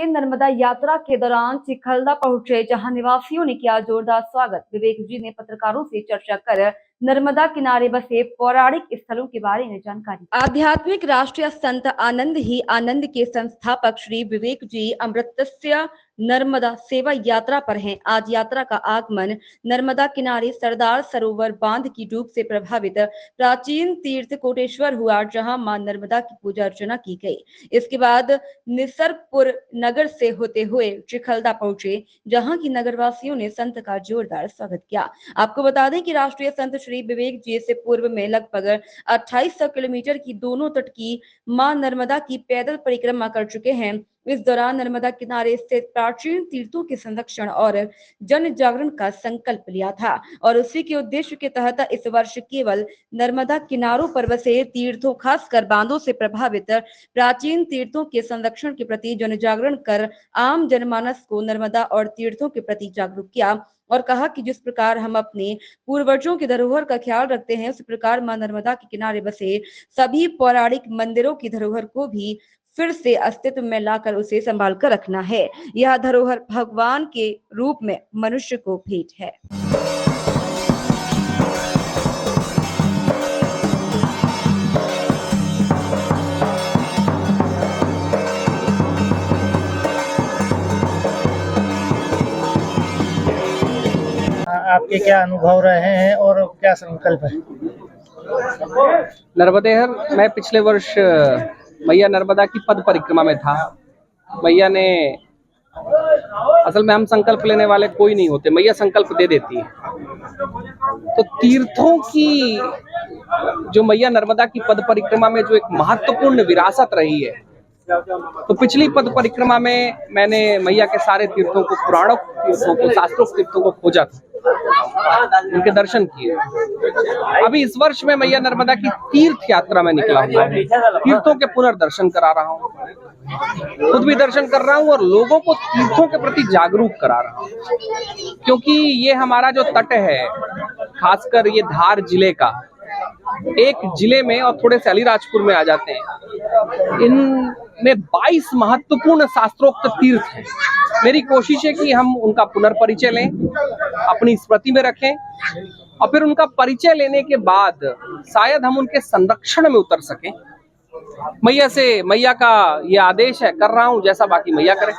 नर्मदा यात्रा के दौरान चिखलदा पहुंचे, जहां निवासियों ने किया जोरदार स्वागत। विवेक जी ने पत्रकारों से चर्चा कर नर्मदा किनारे बसे पौराणिक स्थलों के बारे में जानकारी दी। आध्यात्मिक राष्ट्रीय संत आनंद ही आनंद के संस्थापक श्री विवेक जी अमृतस्य नर्मदा सेवा यात्रा पर हैं। आज यात्रा का आगमन नर्मदा किनारे सरदार सरोवर बांध की डूब से प्रभावित प्राचीन तीर्थ कोटेश्वर हुआ, जहां मां नर्मदा की पूजा अर्चना की गई। इसके बाद निसरपुर नगर से होते हुए चिखलदा पहुंचे, जहां की नगरवासियों ने संत का जोरदार स्वागत किया। आपको बता दें कि राष्ट्रीय संत श्री विवेक जी से पूर्व में लगभग 2800 किलोमीटर की दोनों तट की मां नर्मदा की पैदल परिक्रमा कर चुके हैं। इस दौरान नर्मदा किनारे स्थित प्राचीन तीर्थों के संरक्षण और जन जागरण का संकल्प लिया था और उसी के उद्देश्य के तहत इस वर्ष केवल नर्मदा किनारों पर बसे तीर्थों, खासकर बांधों से प्रभावित प्राचीन तीर्थों के संरक्षण के प्रति जन जागरण कर आम जनमानस को नर्मदा और तीर्थों के प्रति जागरूक किया और कहा कि जिस प्रकार हम अपने पूर्वजों की धरोहर का ख्याल रखते हैं, उसी प्रकार मां नर्मदा के किनारे बसे सभी पौराणिक मंदिरों की धरोहर को भी फिर से अस्तित्व में लाकर उसे संभाल कर रखना है। यह धरोहर भगवान के रूप में मनुष्य को भेंट है। आपके क्या अनुभव रहे हैं और क्या संकल्प है? नर्मदेहर मैं पिछले वर्ष मैया नर्मदा की पद परिक्रमा में था। मैया ने, असल में हम संकल्प लेने वाले कोई नहीं होते, मैया संकल्प दे देती है। तो तीर्थों की जो मैया नर्मदा की पद परिक्रमा में जो एक महत्वपूर्ण विरासत रही है, तो पिछली पद परिक्रमा में मैंने मैया के सारे तीर्थों को, पुराणों तीर्थों को, शास्त्रोक्त तीर्थों को खोजा था, उनके दर्शन किए। अभी इस वर्ष में मैया नर्मदा की तीर्थ यात्रा में निकला हूँ, तीर्थों के पुनर्दर्शन करा रहा हूँ, खुद भी दर्शन कर रहा हूँ और लोगों को तीर्थों के प्रति जागरूक करा रहा हूँ, क्योंकि ये हमारा जो तट है, खासकर ये धार जिले का, एक जिले में और थोड़े से अलीराजपुर में आ जाते हैं, इनमें 22 महत्वपूर्ण शास्त्रोक्त तीर्थ हैं। मेरी कोशिश है कि हम उनका पुनर्परिचय लें, अपनी स्मृति में रखें और फिर उनका परिचय लेने के बाद शायद हम उनके संरक्षण में उतर सकें। मैया का ये आदेश है, कर रहा हूं, जैसा बाकी मैया करे।